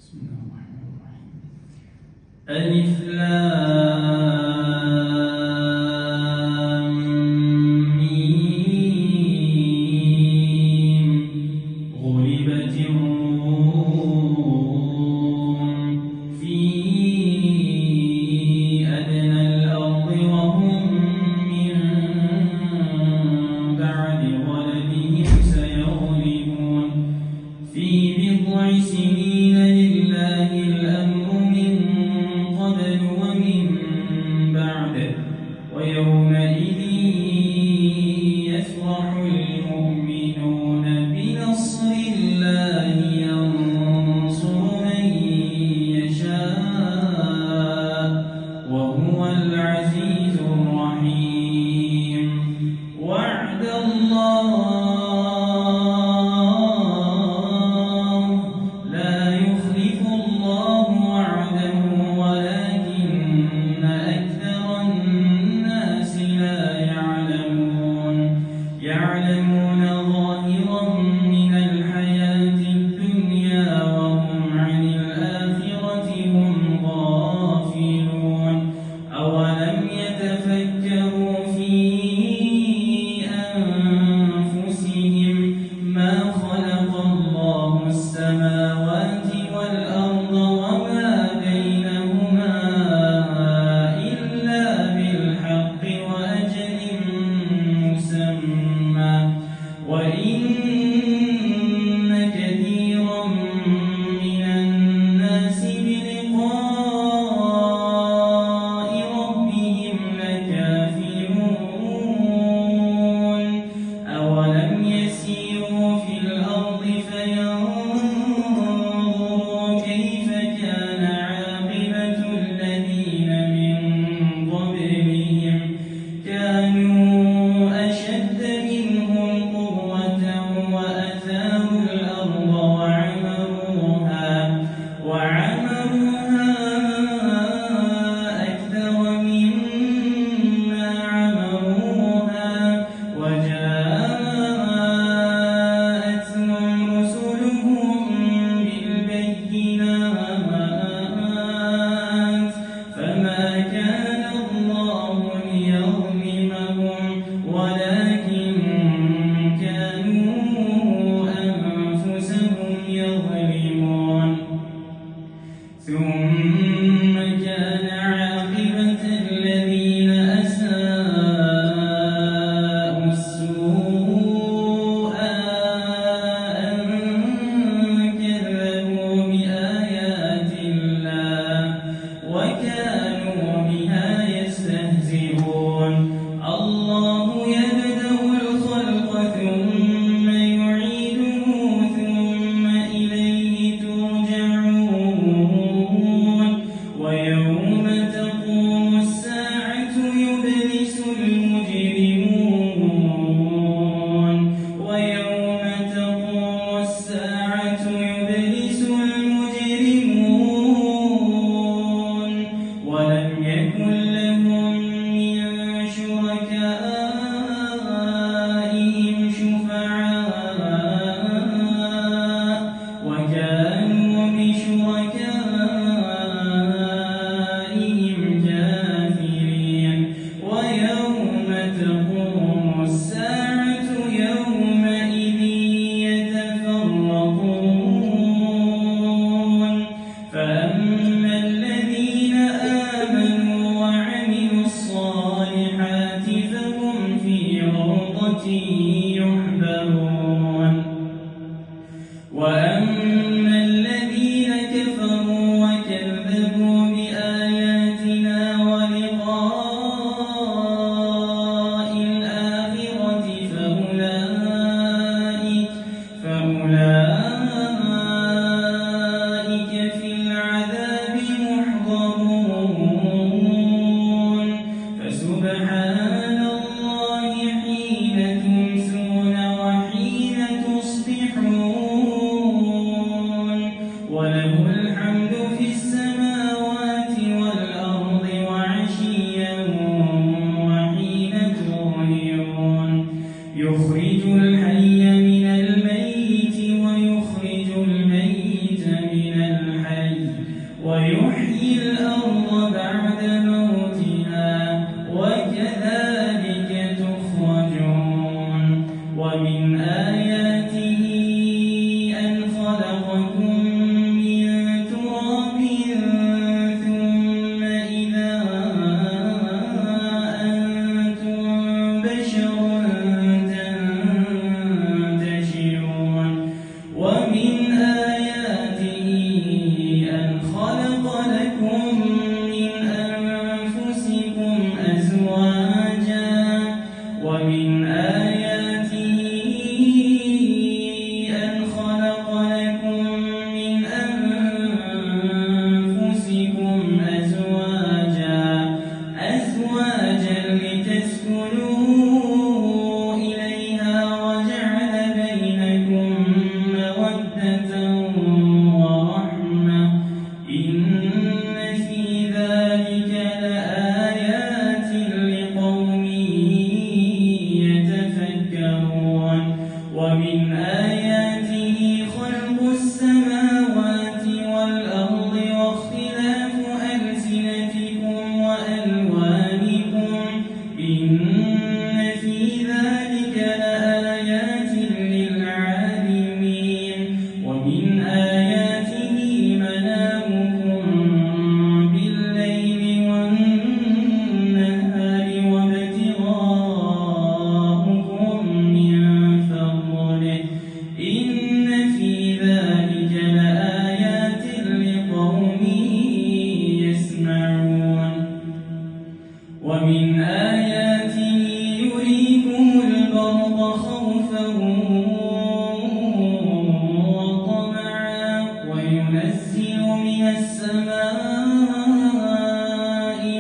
بسم الله الرحمن الرحيم. ألف لام ميم غلبت الروم في أدنى الأرض وهم من بعد غلبهم سيغلبون في بضع سنين لله الأمر من قبل ومن بعد ويومئذ يفرح المؤمنون بنصر الله ينصر من يشاء وهو العزيز الرحيم. وعد الله لا يخلف الله وعده ولكن أكثر الناس لا يعلمون. يعلمون ظاهرا من الحياة الدنيا وهم عن الآخرة هم غافلون. أولم يتفكروا في أنفسهم ما خلق الله السماوات والأرض وما بينهما إلا بالحق وأجل مسمى وإن كثيرا من الناس بلقاء ربهم لكافرون. أولم يسيروا في الأرض فينظروا كيف كان عاقبة الذين من قبلهم كانوا أشد منهم قوة وأثاروا الأرض وعمروها أكثر مما عمروها وجاءتهم رسلهم بالبينات فما كان الله ليظلمهم ولكن كانوا أنفسهم يظلمون. ثم كان عاقبة الذين أساءوا السوء أن كذبوا بآيات الله وكانوا بها يستهزئون. الله يبدأ الخلق ثم يعيده ثم إليه ترجعون. ويوم تقوم الساعة يبلس المجرمون ولم يكن لهم من شركائهم شفعاء وكانوا بشركائهم كافرين. ويوم تقوم الساعة يومئذ يتفرقون فأما الذين آمنوا وعملوا الصالحات فهم في روضة يحبرون. وأما الذين كفروا وكذبوا بآياتنا ولقاء الآخرة فأولئك في العذاب محضرون. فسبحان الله حين تمسون وحين تصبحون وله الحمد في السماوات ومن آياته منامكم بالليل والنهار وابتغاؤكم من فضله إن في ذلك لآيات لقوم يسمعون ومن آياته يريكم البرق خوفا وطمعا وينزل من السماء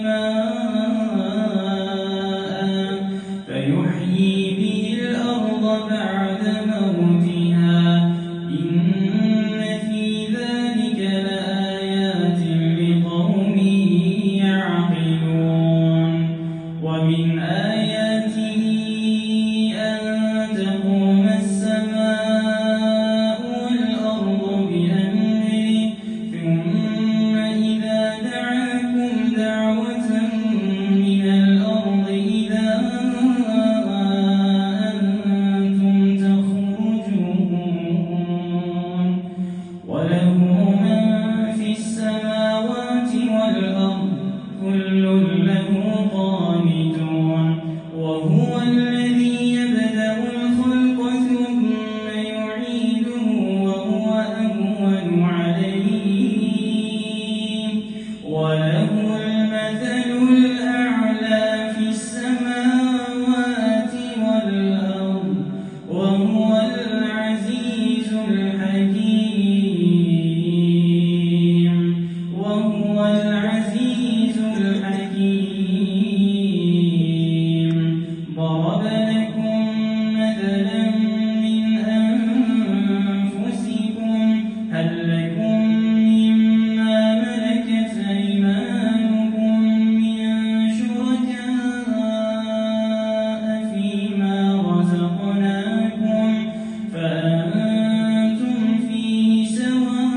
ماء فيحيي به الأرض بعد موتها إن في ذلك لآيات لقوم يعقلون ومن آياته أن تقوم السماء والأرض بأمره ثم إذا دعاكم دعوة من الأرض إذا أنتم تخرجون وله من في السماوات والأرض كل له قانتون وهو الذي يبدأ الخلق ثم يعيده وهو أهون عليه وله المثل الأعلى في السماوات والأرض وهو العزيز الحكيم ضرب لكم مثلا من أنفسكم هل لكم مما ملكت أيمانكم من شركاء فيما رزقناكم فأنتم فيه سواء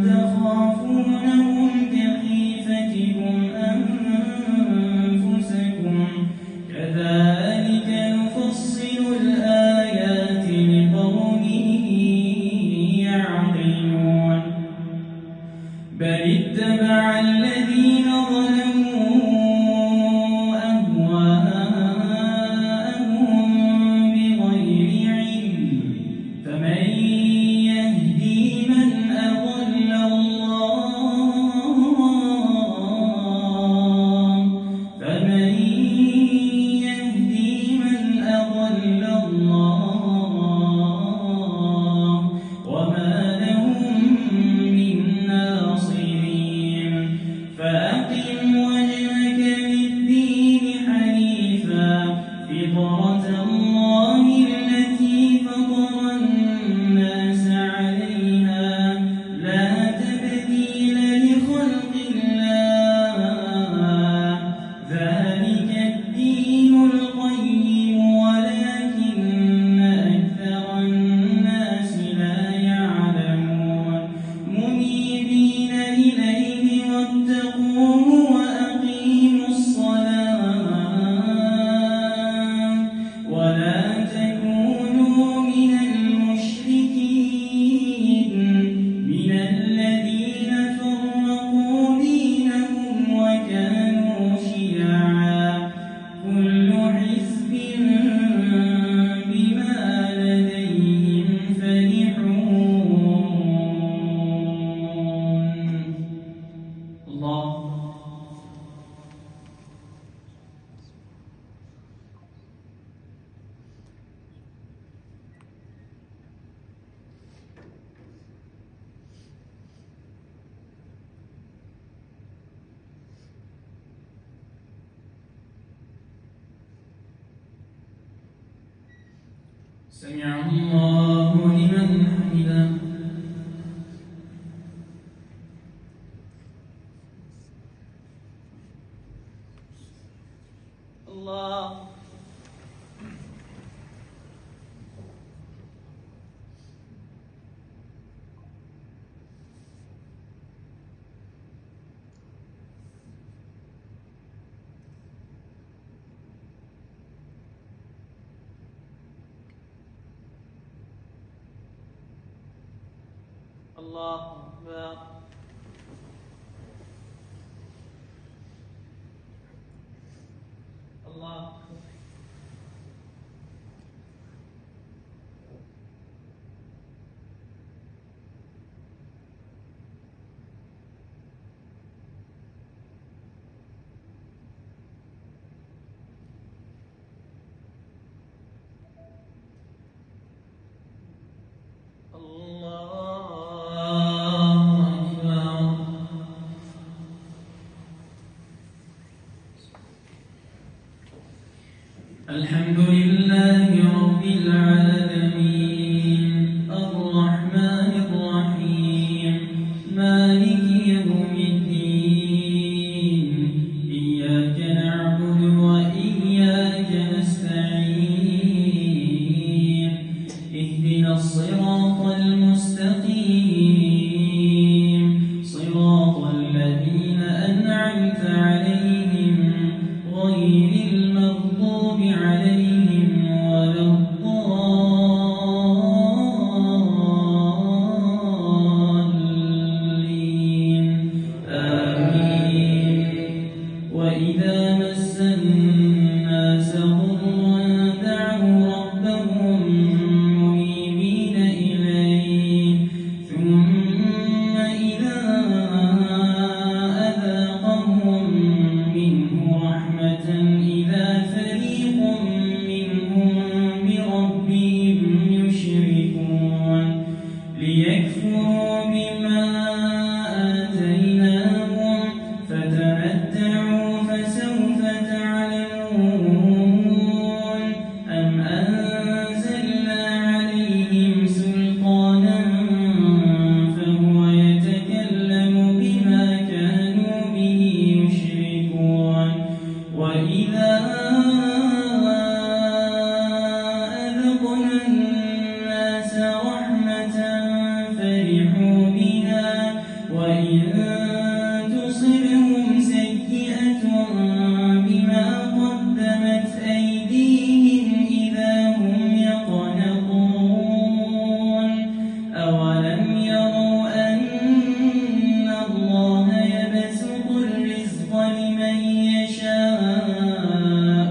تخافونهم كخيفتكم أنفسكم كذلك نفصل الآيات لقوم يعقلون بل اتبع الذين ظلموا أهواءهم بغير علم فمن يهدي من أضل الله وما لهم من ناصرين فأقم وجهك للدين حنيفا فطرة الله التي فطر الناس عليها لا تبديل لخلق الله ذلك الدين القيم ولكن أكثر الناس لا يعلمون منيبين إليه واتقوه وأقيموا الصلاة ولا تكونوا من المشركين من الذين فرقوا دينهم وكانوا شيعا كل حزب بما لديهم فرحون الله سمع الله لمن حمده الله الله أكبر. الله أكبر. الحمد لله رب العالمين الرحمن الرحيم مالك يوم الدين إياك نعبد وإياك نستعين اهدنا الصراط المستقيم صراط الذين أنعمت عليهم غير المغضوب عليهم ولا الضالين آمين. وإذا مس الناس ضر دعوا ربهم منيبين إليه ثم إذا أذاقهم منه رحمة إذا فريق منهم بربهم يشركون ليكفروا بما آتيناهم فتمتعوا فسوف تعلمون أم أنزلنا عليهم سلطانا فهو يتكلم بما كانوا به يشركون وإذا أذقنا الناس رحمة فرحوا بها وإن تصبهم سيئة بما قدمت أيديهم إذا هم يقنطون أولم يروا أن الله يبسط الرزق لمن يشاء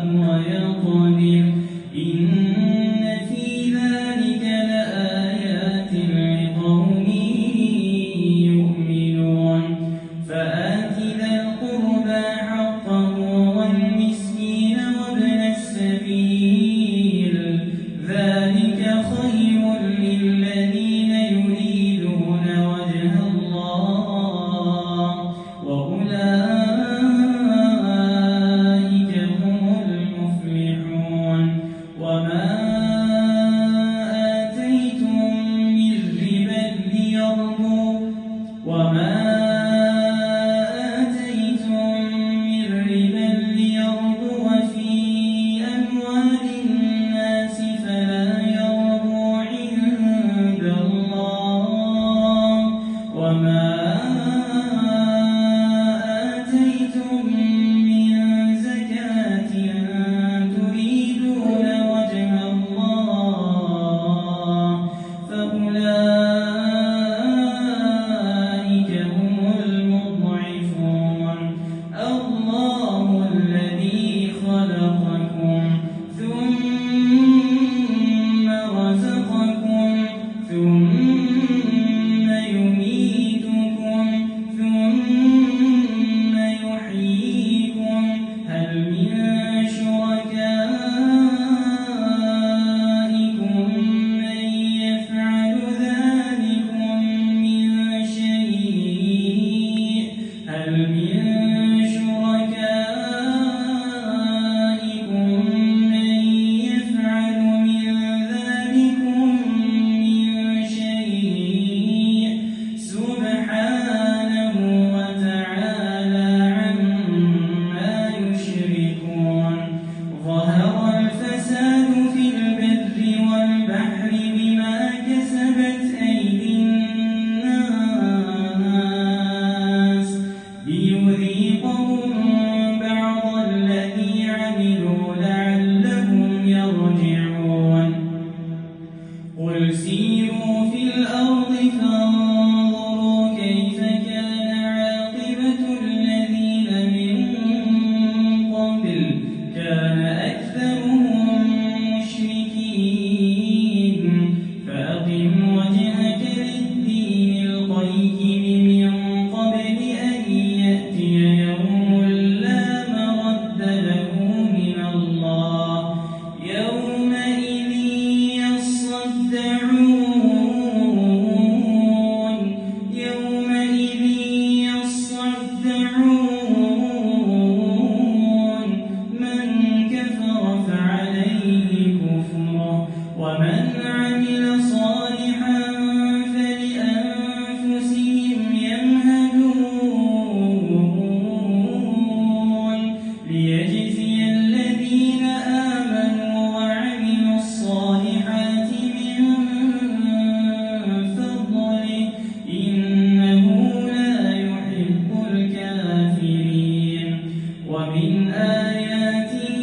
آياته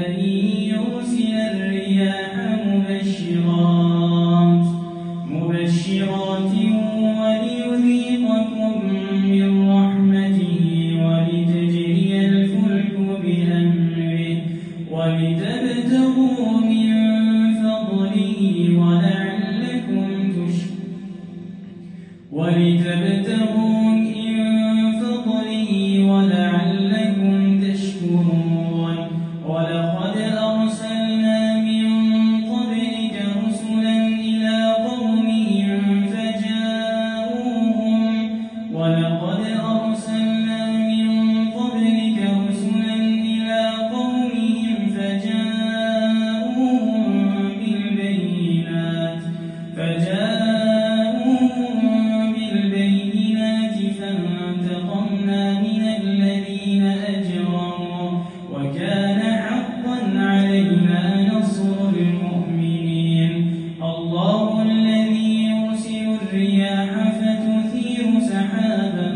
أن يرسل الرياح مبشرات وليذيقكم من رحمته ولتجري الفلك بأمره ولتبتغوا من فضله ولعلكم تشكرون ولقد أرسلنا من قبلك رسلا إلى قومهم فجاءوهم بالبينات فانتقمنا من الذين أجرموا وكان حقا علينا نصر المؤمنين الله الذي يرسل الرياح فتثير سحابا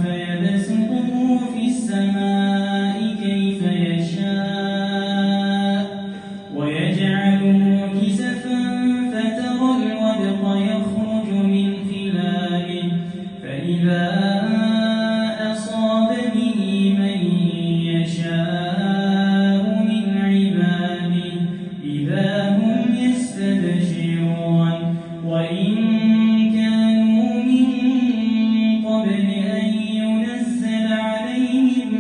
فيبسطه في السماء كيف يشاء ويجعله كسفا فترى الودق يخرج من خلاله فإذا أصاب به من يشاء من عباده إذا هم يستبشرون وإن كانوا من قبل أن ينزل عليهم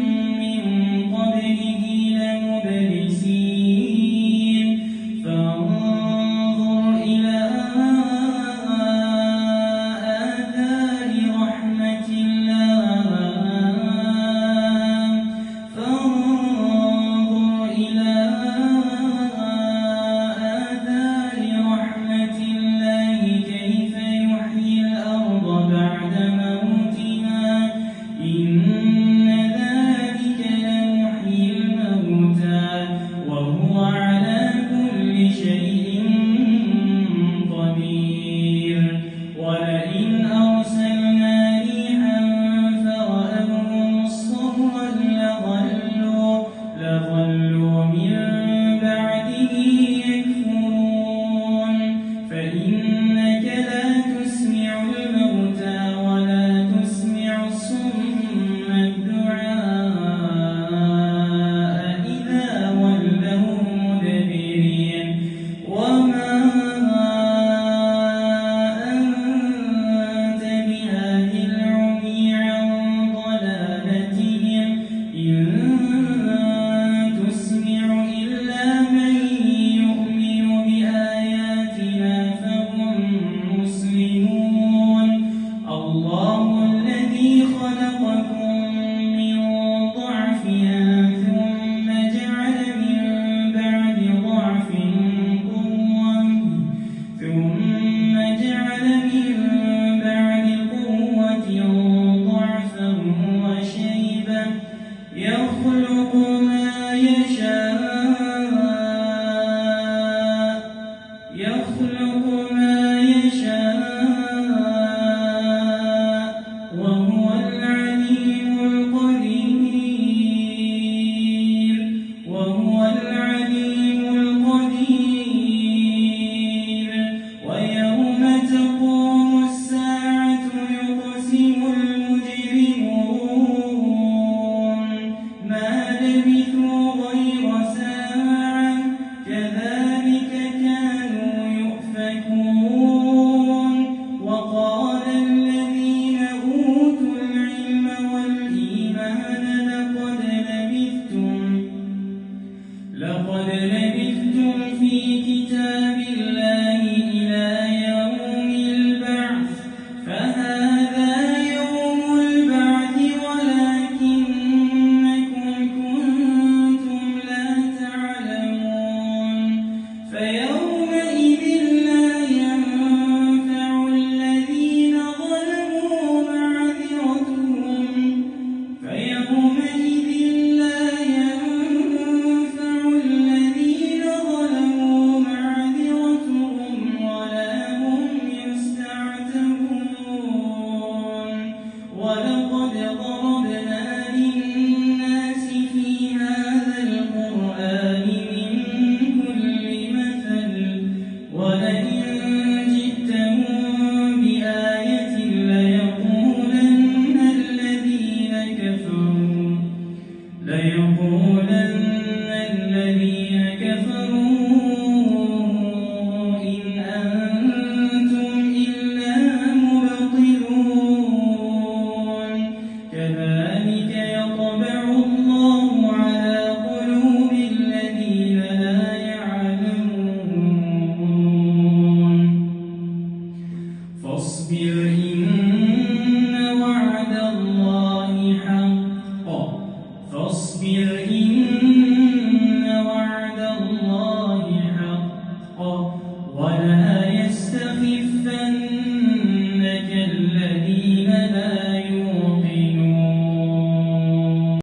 ليغ